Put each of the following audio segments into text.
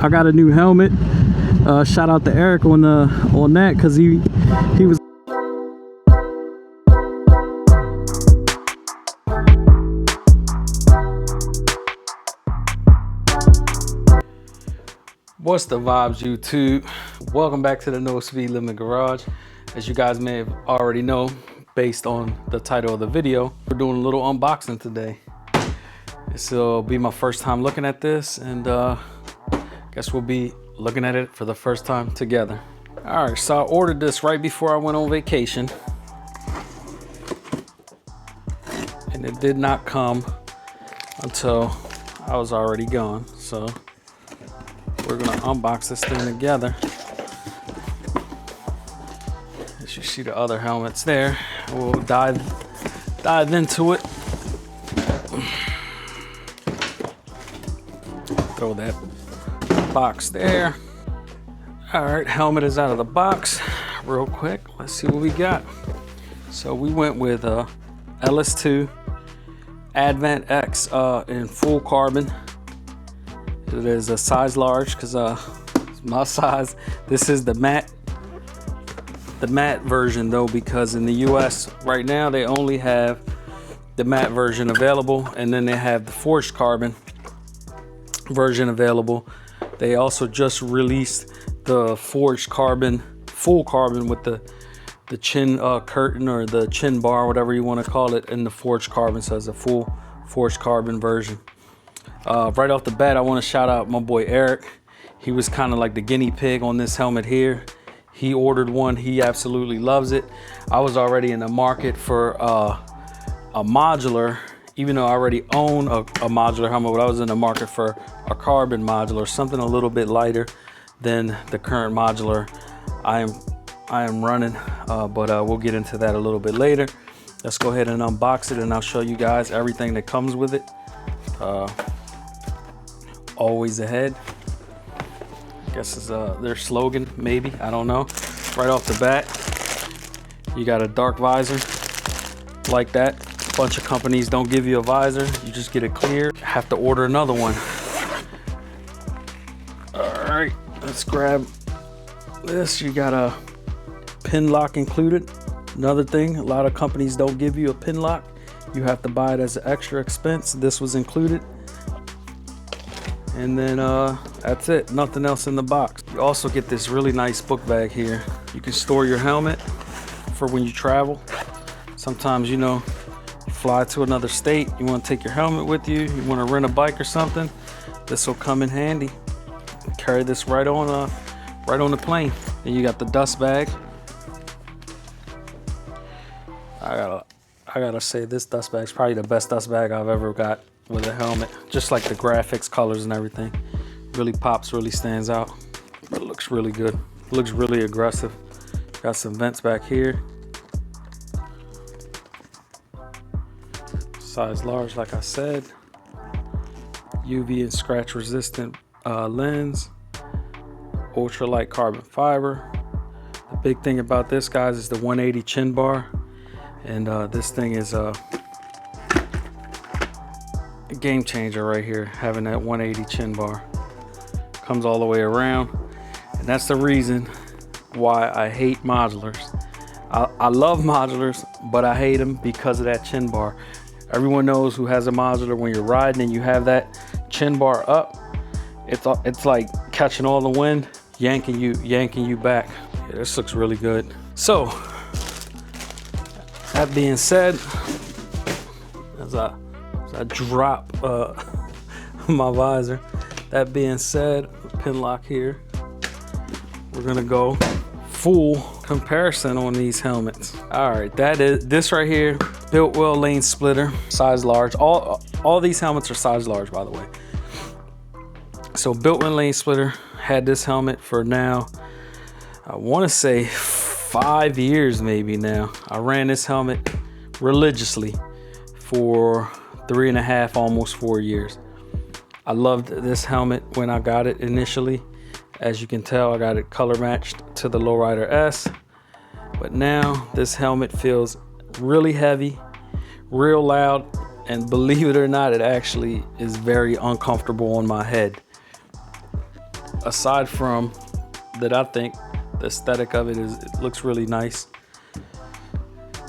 I got a new helmet. Shout out to Eric on that, because he was. What's the vibes, YouTube? Welcome back to the No Speed Limit Garage. As you guys may have already know, based on the title of the video, we're doing a little unboxing today. This will be my first time looking at this, and guess we'll be looking at it for the first time together. All right, so I ordered this right before I went on vacation, and it did not come until I was already gone. So we're gonna unbox this thing together. As you see the other helmets there, we'll dive into it. Throw that box there. All right, helmet is out of the box. Real quick, let's see what we got. So we went with LS2 Advant X in full carbon. It is a size large because it's my size. This is the matte version though, because in the US right now they only have the matte version available, and then they have the forged carbon version available. They also just released the forged carbon, full carbon, with the chin curtain or the chin bar, whatever you want to call it, in the forged carbon. So it's a full forged carbon version. Right off the bat, I want to shout out my boy Eric. He was kind of like the guinea pig on this helmet here. He ordered one. He absolutely loves it. I was already in the market for a modular, even though I already own a modular helmet, but I was in the market for a carbon modular, something a little bit lighter than the current modular I am running, but we'll get into that a little bit later. Let's go ahead and unbox it, and I'll show you guys everything that comes with it. Always ahead, I guess is their slogan, maybe, I don't know. Right off the bat, you got a dark visor like that. A bunch of companies don't give you a visor, you just get it clear. Have to order another one. All right, let's grab this. You got a pin lock included. Another thing, a lot of companies don't give you a pin lock. You have to buy it as an extra expense. This was included. And then that's it, nothing else in the box. You also get this really nice book bag here. You can store your helmet for when you travel. Sometimes, you know, you fly to another state, you want to take your helmet with you, you want to rent a bike or something, this will come in handy. Carry this right on the plane. Then you got the dust bag. I gotta say, this dust bag is probably the best dust bag I've ever got with a helmet. Just like the graphics, colors, and everything. Really pops, really stands out. But it looks really good. It looks really aggressive. Got some vents back here. Size large, like I said. UV and scratch resistant lens. Ultralight carbon fiber. The big thing about this, guys, is the 180 chin bar. And this thing is a game changer right here, having that 180 chin bar. Comes all the way around, and that's the reason why I hate modulars. I love modulars, but I hate them because of that chin bar. Everyone knows who has a modular, when you're riding and you have that chin bar up, it's like catching all the wind, yanking you back. Yeah, this looks really good. So that being said, as I drop my visor, that being said, pin lock here, we're gonna go full comparison on these helmets. All right, this right here, Biltwell lane splitter, size large. All these helmets are size large, by the way. So Biltwell lane splitter had this helmet for now, I want to say 5 years maybe now. I ran this helmet religiously for 3.5, almost 4 years. I loved this helmet when I got it initially. As you can tell, I got it color matched to the Lowrider S. But now this helmet feels really heavy, real loud, and believe it or not, it actually is very uncomfortable on my head. aside from that, I think the aesthetic of it looks really nice.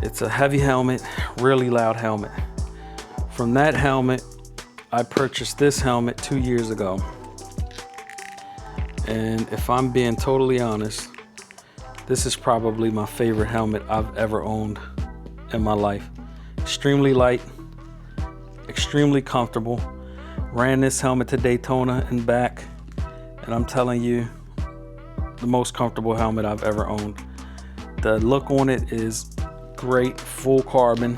It's a heavy helmet, really loud helmet. From that helmet, I purchased this helmet 2 years ago. And if I'm being totally honest, this is probably my favorite helmet I've ever owned in my life. Extremely light, extremely comfortable. Ran this helmet to Daytona and back, and I'm telling you, the most comfortable helmet I've ever owned. The look on it is great, full carbon,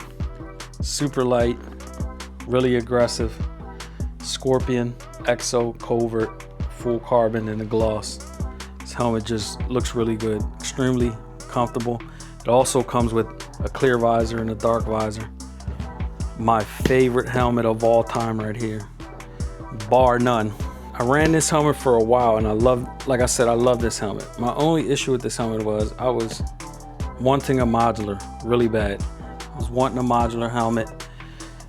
super light, really aggressive. Scorpion, Exo, Covert, full carbon and a gloss. This helmet just looks really good, extremely comfortable. It also comes with a clear visor and a dark visor. My favorite helmet of all time right here, bar none. I ran this helmet for a while and I love this helmet. My only issue with this helmet was I was wanting a Modular really bad. I was wanting a Modular helmet,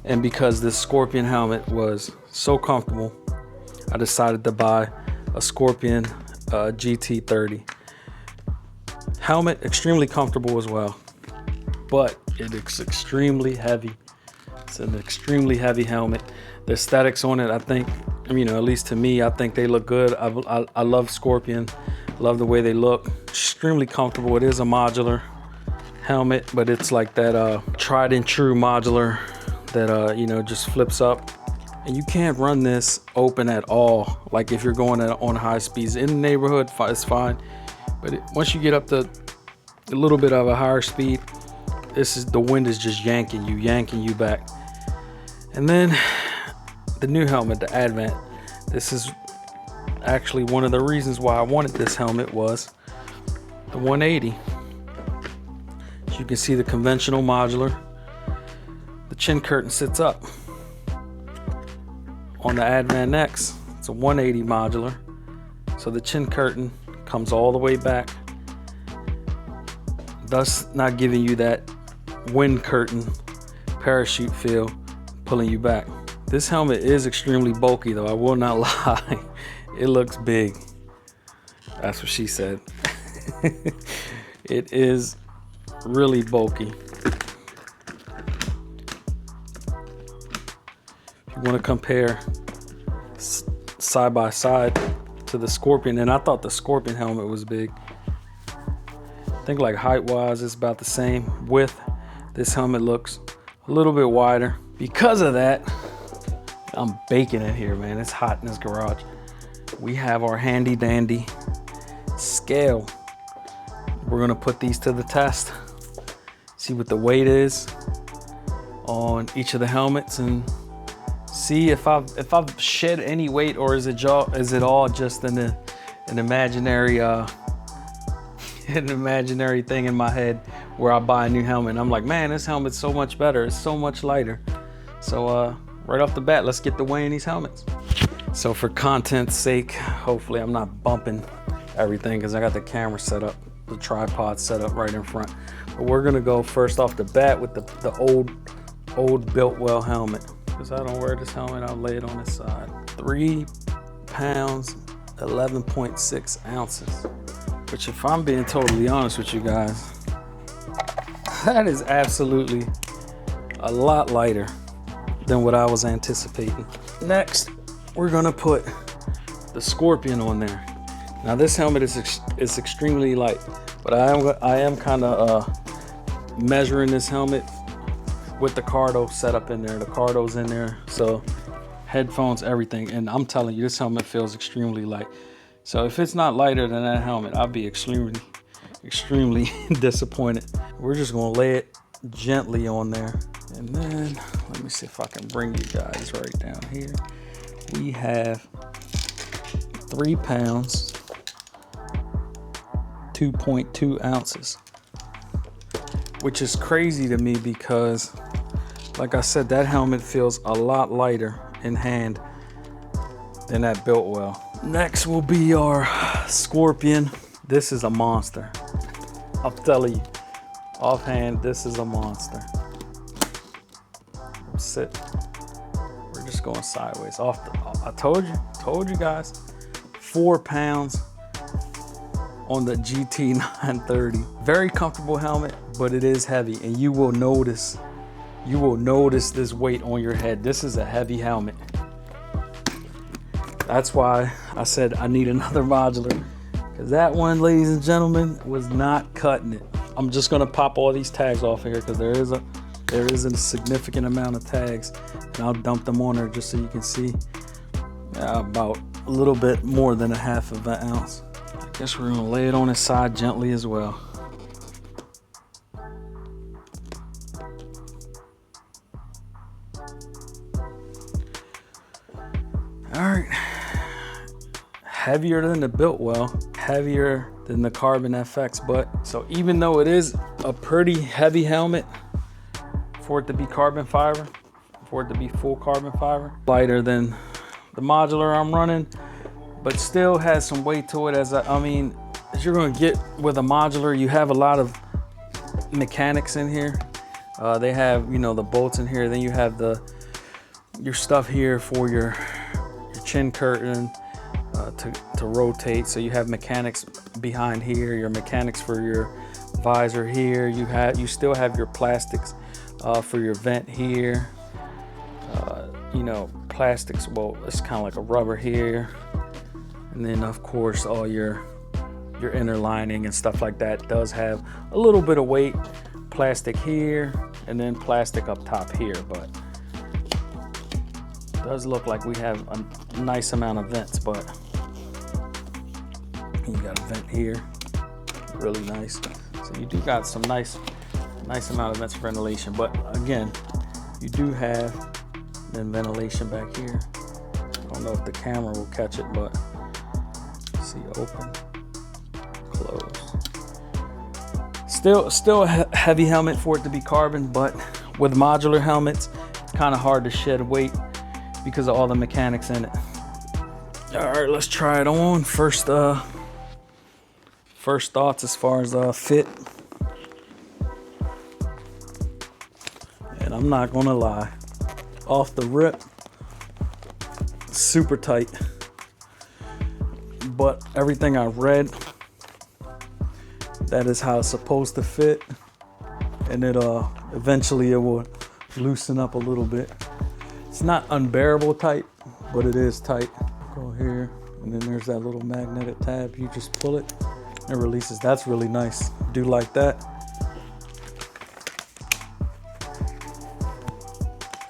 and because this Scorpion helmet was so comfortable, I decided to buy a Scorpion GT30. Helmet, extremely comfortable as well, but it is extremely heavy. It's an extremely heavy helmet. The aesthetics on it, I think, you know, at least to me, I think they look good. I love Scorpion, love the way they look. Extremely comfortable. It is a Modular helmet, but it's like that tried and true Modular that you know, just flips up, and you can't run this open at all. Like if you're going on high speeds in the neighborhood, it's fine, but once you get up to a little bit of a higher speed, the wind is just yanking you back. And then the new helmet, the Advant. This is actually one of the reasons why I wanted this helmet was the 180. As you can see, the conventional Modular, the chin curtain sits up. On the Advant X, it's a 180 Modular, so the chin curtain comes all the way back, thus not giving you that wind curtain parachute feel, pulling you back. This helmet is extremely bulky though, I will not lie. It looks big. That's what she said. It is really bulky. If you want to compare side by side to the Scorpion, and I thought the Scorpion helmet was big. I think like height wise it's about the same. Width, this helmet looks a little bit wider. Because of that, I'm baking it here, man. It's hot in this garage. We have our handy dandy scale. We're gonna put these to the test, see what the weight is on each of the helmets, and see if I've shed any weight, or is it all just an imaginary an imaginary thing in my head where I buy a new helmet and I'm like, man, this helmet's so much better, it's so much lighter. So right off the bat, let's get to weighing these helmets. So for content's sake, hopefully I'm not bumping everything because I got the camera set up, the tripod set up right in front. But we're gonna go first off the bat with the old Biltwell helmet. Because I don't wear this helmet, I'll lay it on the side. 3 pounds, 11.6 ounces. Which, if I'm being totally honest with you guys, that is absolutely a lot lighter than what I was anticipating. Next, we're gonna put the Scorpion on there. Now this helmet is extremely light, but I am kind of measuring this helmet with the Cardo set up in there. The Cardo's in there, so headphones, everything, and I'm telling you, this helmet feels extremely light. So if it's not lighter than that helmet, I'll be extremely disappointed. We're just gonna lay it gently on there, and then let me see if I can bring you guys right down here. We have 3 pounds, 2.2 ounces, which is crazy to me because, like I said, that helmet feels a lot lighter in hand than that Biltwell. Next will be our Scorpion. This is a monster. I'm telling you, offhand, this is a monster. Sit. We're just going sideways. I told you guys. 4 pounds on the GT 930. Very comfortable helmet, but it is heavy, and you will notice this weight on your head. This is a heavy helmet. That's why I said I need another modular, because that one, ladies and gentlemen, was not cutting it. I'm just gonna pop all these tags off of here, because there is a significant amount of tags, and I'll dump them on there just so you can see about a little bit more than a half of an ounce. I guess we're gonna lay it on its side gently as well. All right. Heavier than the Biltwell, heavier than the Carbon FX, but so even though it is a pretty heavy helmet for it to be carbon fiber, for it to be full carbon fiber, lighter than the modular I'm running, but still has some weight to it. As you're gonna get with a modular, you have a lot of mechanics in here. They have, you know, the bolts in here, then you have your stuff here for your chin curtain, to rotate. So you have mechanics behind here, your mechanics for your visor here. You still have your plastics for your vent here. You know, plastics, well, it's kind of like a rubber here. And then of course all your inner lining and stuff like that does have a little bit of weight. Plastic here and then plastic up top here, but it does look like we have a nice amount of vents. But you got a vent here, really nice. So you do got some nice amount of vents for ventilation. But again, you do have then ventilation back here. I don't know if the camera will catch it, but see, open, close. Still a heavy helmet for it to be carbon, but with modular helmets, it's kind of hard to shed weight because of all the mechanics in it. All right, let's try it on. First thoughts as far as fit. And I'm not gonna lie, off the rip, super tight. But everything I read, that is how it's supposed to fit, and eventually it will loosen up a little bit. It's not unbearable tight, but it is tight. Go here, and then there's that little magnetic tab. You just pull it, it releases. That's really nice. Do like that.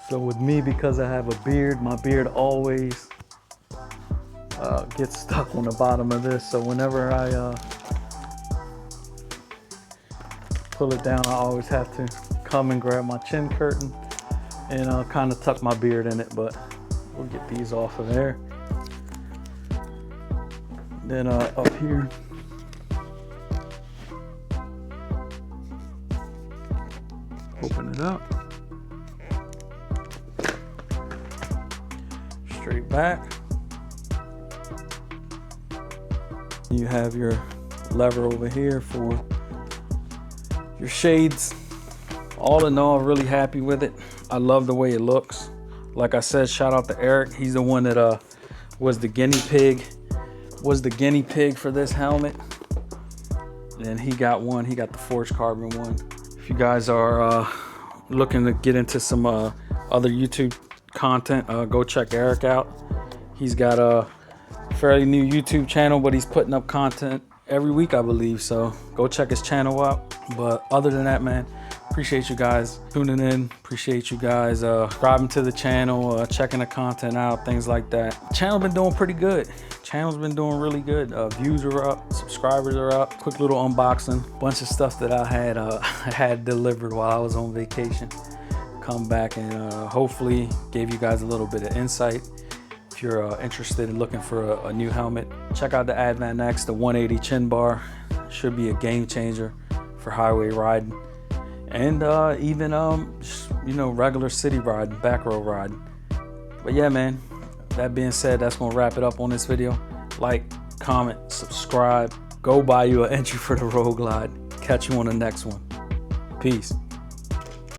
So with me, because I have a beard, my beard always gets stuck on the bottom of this. So whenever I pull it down, I always have to come and grab my chin curtain and kind of tuck my beard in it. But we'll get these off of there. Then up here, open it up, straight back. You have your lever over here for your shades. All in all, really happy with it. I love the way it looks. Like I said, shout out to Eric. He's the one that was the guinea pig for this helmet. And he got one. He got the forged carbon one. If you guys are looking to get into some other YouTube content, go check Eric out. He's got a fairly new YouTube channel, but he's putting up content every week, I believe. So go check his channel out. But other than that, man, appreciate you guys tuning in. Appreciate you guys subscribing to the channel, checking the content out, things like that. Channel's been doing pretty good. Channel's been doing really good. Views are up, subscribers are up. Quick little unboxing, bunch of stuff that I had delivered while I was on vacation. Come back and hopefully gave you guys a little bit of insight. If you're interested in looking for a new helmet, check out the Advant X, the 180 chin bar. Should be a game changer for highway riding, and even just, you know, regular city riding, back road riding. But yeah, man, that being said, that's gonna wrap it up on this video. Like, comment, subscribe, go buy you an entry for the Road Glide. Catch you on the next one. Peace.